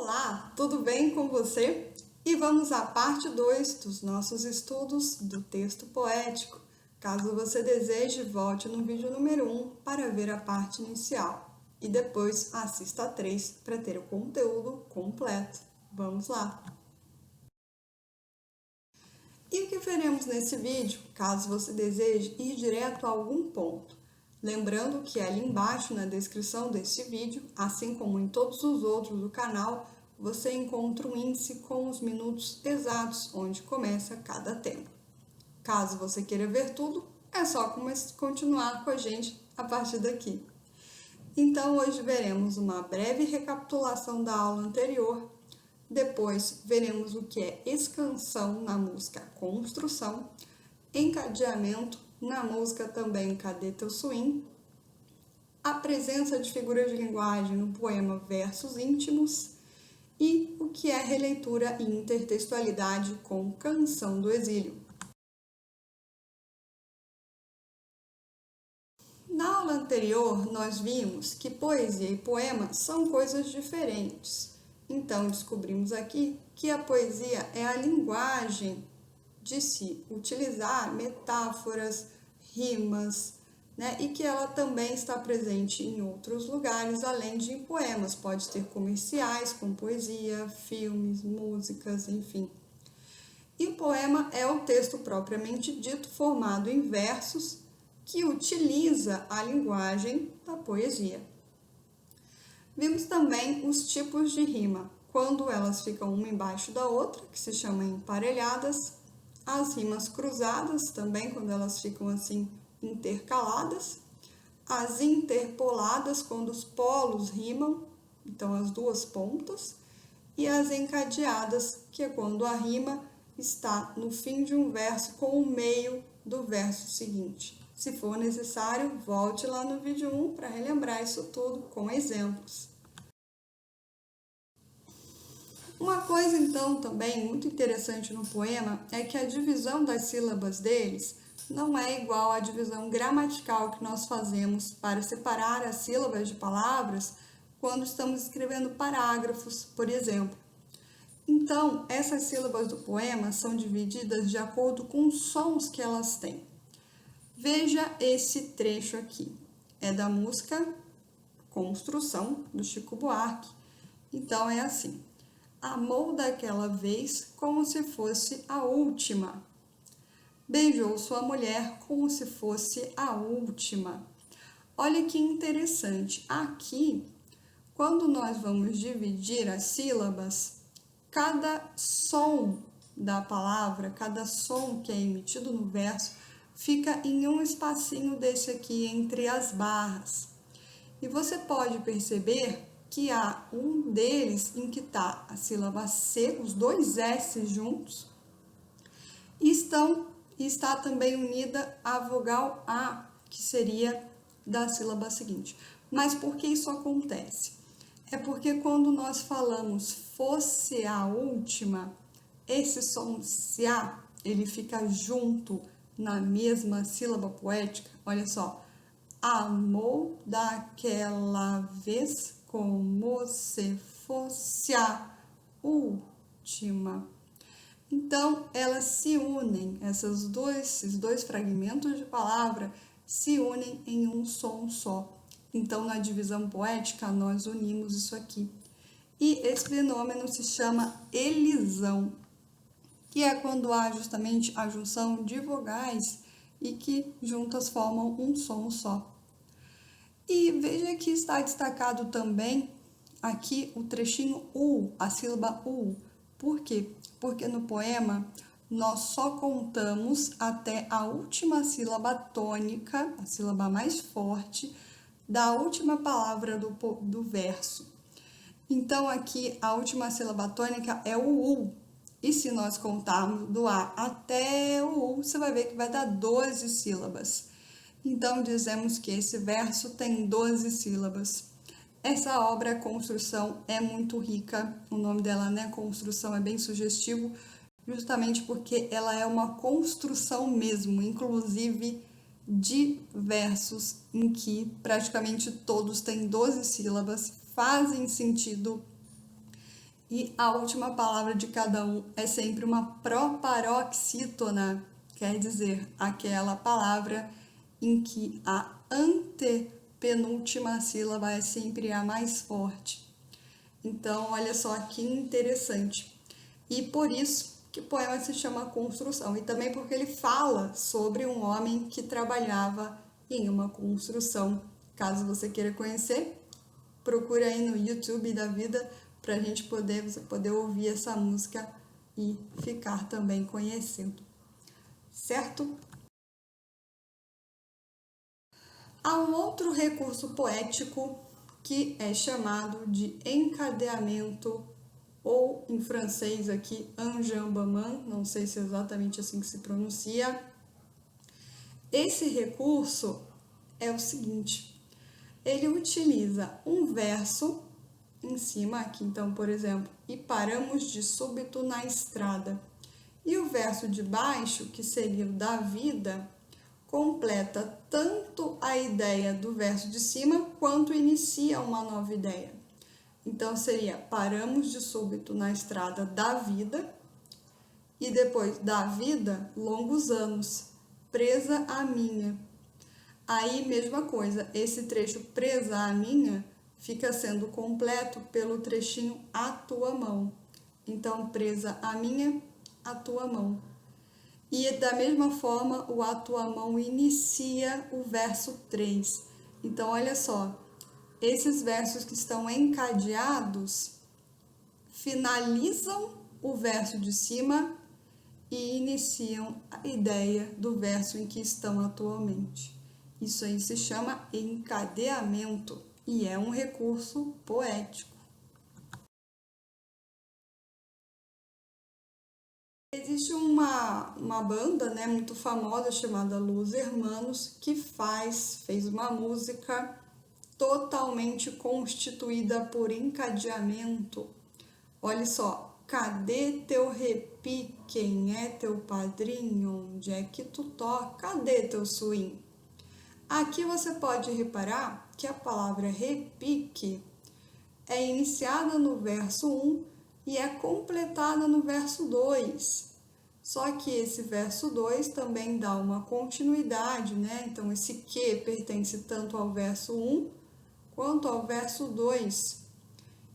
Olá, tudo bem com você? E vamos à parte 2 dos nossos estudos do texto poético. Caso você deseje, volte no vídeo número 1 para ver a parte inicial e depois assista a 3 para ter o conteúdo completo. Vamos lá! E o que veremos nesse vídeo, caso você deseje ir direto a algum ponto? Lembrando que ali embaixo na descrição deste vídeo, assim como em todos os outros do canal, você encontra um índice com os minutos exatos onde começa cada tema. Caso você queira ver tudo, é só continuar com a gente a partir daqui. Então, hoje veremos uma breve recapitulação da aula anterior. Depois, veremos o que é escansão na música Construção, encadeamento na música também Cadê Teu Swing, a presença de figuras de linguagem no poema Versos Íntimos e o que é releitura e intertextualidade com Canção do Exílio. Na aula anterior, nós vimos que poesia e poema são coisas diferentes. Então, descobrimos aqui que a poesia é a linguagem de se utilizar metáforas, rimas, e que ela também está presente em outros lugares, além de em poemas. Pode ter comerciais com poesia, filmes, músicas, enfim. E o poema é o texto propriamente dito, formado em versos, que utiliza a linguagem da poesia. Vimos também os tipos de rima, quando elas ficam uma embaixo da outra, que se chamam emparelhadas, as rimas cruzadas, também quando elas ficam assim intercaladas, as interpoladas, quando os polos rimam, então as duas pontas, e as encadeadas, que é quando a rima está no fim de um verso com o meio do verso seguinte. Se for necessário, volte lá no vídeo 1 para relembrar isso tudo com exemplos. Uma coisa, então, também muito interessante no poema é que a divisão das sílabas deles não é igual à divisão gramatical que nós fazemos para separar as sílabas de palavras quando estamos escrevendo parágrafos, por exemplo. Então, essas sílabas do poema são divididas de acordo com os sons que elas têm. Veja esse trecho aqui. É da música Construção, do Chico Buarque. Então, é assim. Amou daquela vez como se fosse a última. Beijou sua mulher como se fosse a última. Olha que interessante. Aqui, quando nós vamos dividir as sílabas, cada som da palavra, cada som que é emitido no verso, fica em um espacinho desse aqui entre as barras. E você pode perceber que há um deles em que está a sílaba C, os dois S juntos, e está também unida a vogal A, que seria da sílaba seguinte. Mas por que isso acontece? É porque quando nós falamos fosse a última, esse som CA, ele fica junto na mesma sílaba poética. Olha só, amou daquela vez como se fosse a última. Então, elas se unem, esses dois fragmentos de palavra se unem em um som só. Então, na divisão poética, nós unimos isso aqui. E esse fenômeno se chama elisão, que é quando há justamente a junção de vogais e que juntas formam um som só. E veja que está destacado também aqui o trechinho U, a sílaba U. Por quê? Porque no poema nós só contamos até a última sílaba tônica, a sílaba mais forte, da última palavra do verso. Então, aqui a última sílaba tônica é o U. E se nós contarmos do A até o U, você vai ver que vai dar 12 sílabas. Então, dizemos que esse verso tem 12 sílabas. Essa obra, Construção, é muito rica. O nome dela, Construção, é bem sugestivo, justamente porque ela é uma construção mesmo, inclusive de versos em que praticamente todos têm 12 sílabas, fazem sentido E a última palavra de cada um é sempre uma proparoxítona, quer dizer, aquela palavra em que a antepenúltima sílaba é sempre a mais forte. Então, olha só que interessante. E por isso que o poema se chama Construção. E também porque ele fala sobre um homem que trabalhava em uma construção. Caso você queira conhecer, procure aí no YouTube da vida para você poder ouvir essa música e ficar também conhecendo. Certo? Há um outro recurso poético que é chamado de encadeamento, ou em francês aqui, enjambement, não sei se é exatamente assim que se pronuncia. Esse recurso é o seguinte, ele utiliza um verso em cima, aqui então, por exemplo, e paramos de súbito na estrada. E o verso de baixo, que seria o da vida, completa tanto a ideia do verso de cima quanto inicia uma nova ideia. Então seria paramos de súbito na estrada da vida e depois da vida, longos anos, presa a minha. Aí, mesma coisa, esse trecho presa a minha fica sendo completo pelo trechinho a tua mão. Então, presa a minha, a tua mão. E da mesma forma, o a tua mão inicia o verso 3. Então, olha só, esses versos que estão encadeados finalizam o verso de cima e iniciam a ideia do verso em que estão atualmente. Isso aí se chama encadeamento e é um recurso poético. Existe uma banda, né, muito famosa chamada Los Hermanos que fez uma música totalmente constituída por encadeamento. Olha só, cadê teu repique? Quem é teu padrinho? Onde é que tu toca? Cadê teu swing? Aqui você pode reparar que a palavra repique é iniciada no verso 1 e é completada no verso 2. Só que esse verso 2 também dá uma continuidade, né? Então, esse que pertence tanto ao verso 1 quanto ao verso 2.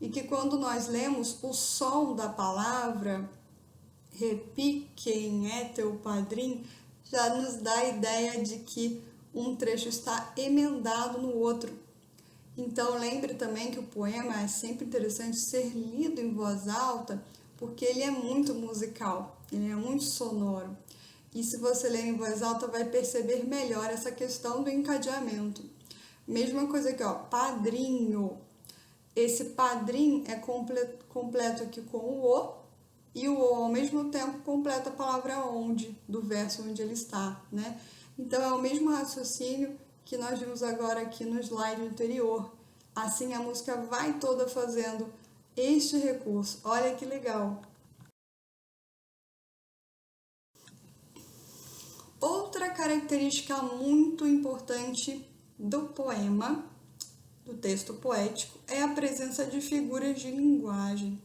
E que quando nós lemos o som da palavra, repique, quem é teu padrinho, já nos dá a ideia de que um trecho está emendado no outro. Então, lembre também que o poema é sempre interessante ser lido em voz alta, porque ele é muito musical, ele é muito sonoro. E se você ler em voz alta, vai perceber melhor essa questão do encadeamento. Mesma coisa aqui, ó, padrinho. Esse padrinho é completo aqui com o O, e o O, ao mesmo tempo, completa a palavra onde, do verso onde ele está, né? Então, é o mesmo raciocínio que nós vimos agora aqui no slide anterior. Assim, a música vai toda fazendo este recurso. Olha que legal! Outra característica muito importante do poema, do texto poético, é a presença de figuras de linguagem.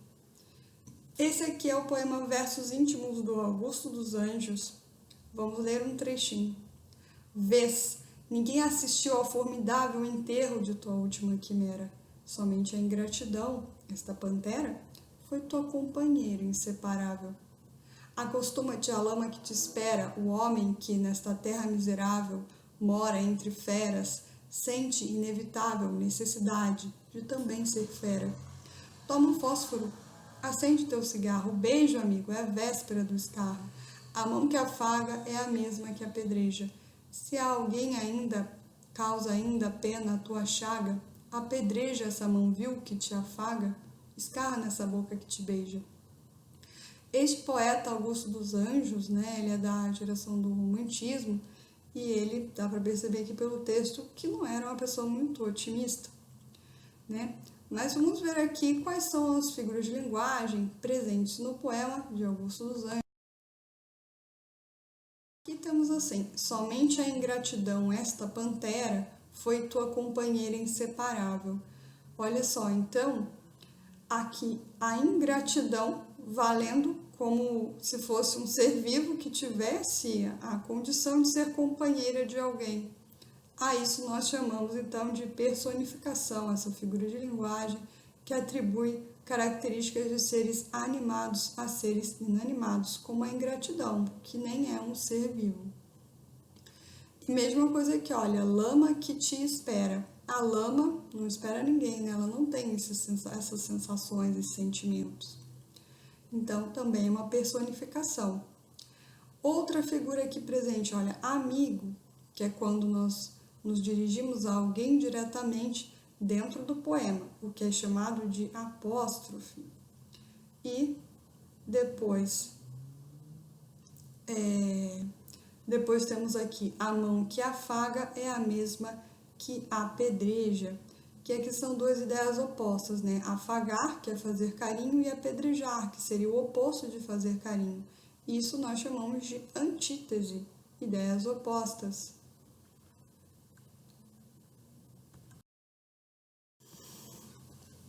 Esse aqui é o poema Versos Íntimos do Augusto dos Anjos. Vamos ler um trechinho. Vês, ninguém assistiu ao formidável enterro de tua última quimera. Somente a ingratidão, esta pantera, foi tua companheira inseparável. Acostuma-te à lama que te espera, o homem que, nesta terra miserável, mora entre feras, sente inevitável necessidade de também ser fera. Toma um fósforo, acende teu cigarro, beijo, amigo, é a véspera do escarro. A mão que afaga é a mesma que apedreja. Se alguém ainda causa ainda pena a tua chaga, apedreja essa mão vil que te afaga, escarra nessa boca que te beija. Este poeta Augusto dos Anjos, né, ele é da geração do romantismo e ele dá para perceber aqui pelo texto que não era uma pessoa muito otimista, né? Mas vamos ver aqui quais são as figuras de linguagem presentes no poema de Augusto dos Anjos. Aqui temos assim, somente a ingratidão, esta pantera, foi tua companheira inseparável. Olha só, então, aqui a ingratidão valendo como se fosse um ser vivo que tivesse a condição de ser companheira de alguém. A isso nós chamamos então de personificação, essa figura de linguagem que atribui características de seres animados a seres inanimados, como a ingratidão, que nem é um ser vivo. E mesma coisa aqui, olha, lama que te espera. A lama não espera ninguém, né? Ela não tem essas sensações, esses sentimentos. Então, também é uma personificação. Outra figura aqui presente, olha, amigo, que é quando nós nos dirigimos a alguém diretamente dentro do poema, o que é chamado de apóstrofe. E depois temos aqui a mão que afaga é a mesma que apedreja, que aqui são duas ideias opostas, né? Afagar, que é fazer carinho, e apedrejar, que seria o oposto de fazer carinho. Isso nós chamamos de antítese, ideias opostas.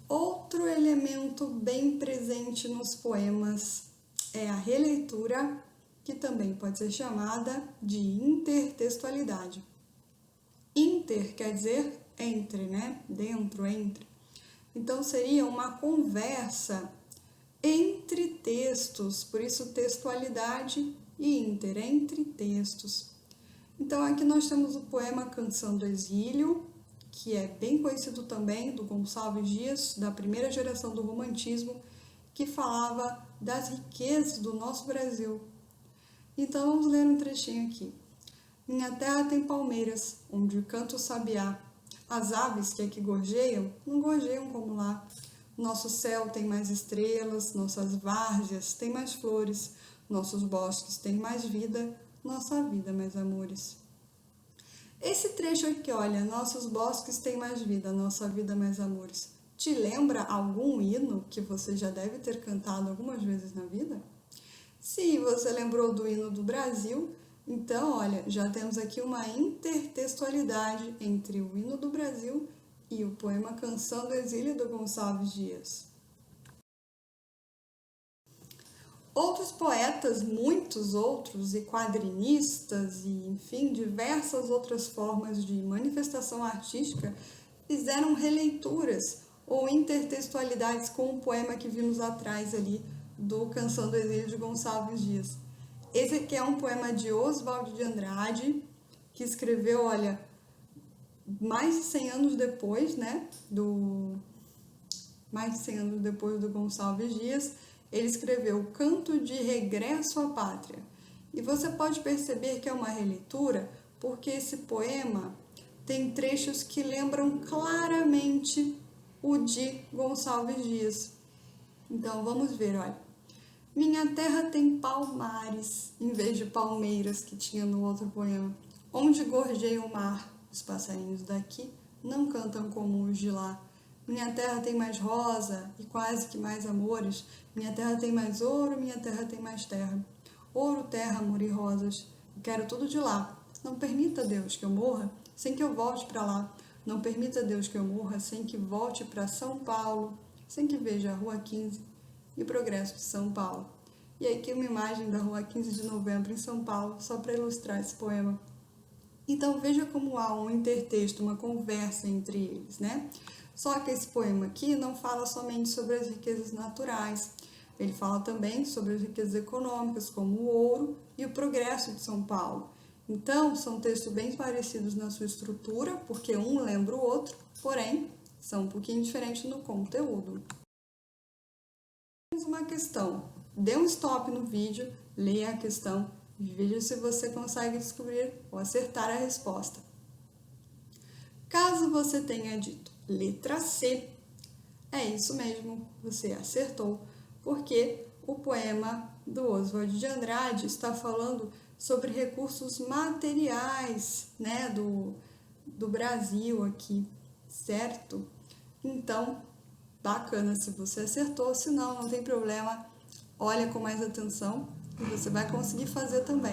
Outro elemento bem presente nos poemas é a releitura, que também pode ser chamada de intertextualidade. Inter quer dizer entre, né? Dentro, entre. Então, seria uma conversa entre textos, por isso textualidade e inter, entre textos. Então, aqui nós temos o poema Canção do Exílio, que é bem conhecido também, do Gonçalves Dias, da primeira geração do romantismo, que falava das riquezas do nosso Brasil. Então, vamos ler um trechinho aqui. Minha terra tem palmeiras, onde canta o sabiá. As aves que aqui gorjeiam, não gorjeiam como lá. Nosso céu tem mais estrelas, nossas várzeas têm mais flores, nossos bosques têm mais vida, nossa vida mais amores. Esse trecho aqui, olha, nossos bosques têm mais vida, nossa vida mais amores. Te lembra algum hino que você já deve ter cantado algumas vezes na vida? Se você lembrou do hino do Brasil, então, olha, já temos aqui uma intertextualidade entre o hino do Brasil e o poema Canção do Exílio do Gonçalves Dias. Outros poetas, muitos outros, e quadrinistas, e enfim, diversas outras formas de manifestação artística, fizeram releituras ou intertextualidades com o poema que vimos atrás ali do Canção do Exílio de Gonçalves Dias. Esse aqui é um poema de Oswald de Andrade, que escreveu, olha, mais de 100 anos depois, né, mais de 100 anos depois do Gonçalves Dias, ele escreveu Canto de Regresso à Pátria. E você pode perceber que é uma releitura, porque esse poema tem trechos que lembram claramente o de Gonçalves Dias. Então, vamos ver, olha. Minha terra tem palmares, em vez de palmeiras que tinha no outro poema. Onde gorjeia o mar, os passarinhos daqui não cantam como os de lá. Minha terra tem mais rosa e quase que mais amores. Minha terra tem mais ouro, minha terra tem mais terra. Ouro, terra, amor e rosas. Eu quero tudo de lá. Não permita, Deus, que eu morra sem que eu volte para lá. Não permita, Deus, que eu morra sem que volte para São Paulo, sem que veja a Rua 15 e o progresso de São Paulo. E aqui uma imagem da Rua 15 de Novembro em São Paulo, só para ilustrar esse poema. Então veja como há um intertexto, uma conversa entre eles, né? Só que esse poema aqui não fala somente sobre as riquezas naturais, ele fala também sobre as riquezas econômicas, como o ouro e o progresso de São Paulo. Então, são textos bem parecidos na sua estrutura, porque um lembra o outro, porém, são um pouquinho diferentes no conteúdo. Uma questão. Dê um stop no vídeo, leia a questão e veja se você consegue descobrir ou acertar a resposta. Caso você tenha dito letra C, é isso mesmo, você acertou, porque o poema do Oswald de Andrade está falando sobre recursos materiais, né, do Brasil aqui, certo? Então, bacana se você acertou, se não, não tem problema, olha com mais atenção e você vai conseguir fazer também.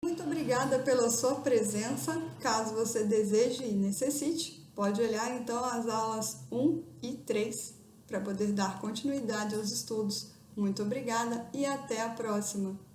Muito obrigada pela sua presença. Caso você deseje e necessite, pode olhar então as aulas 1 e 3 para poder dar continuidade aos estudos. Muito obrigada e até a próxima!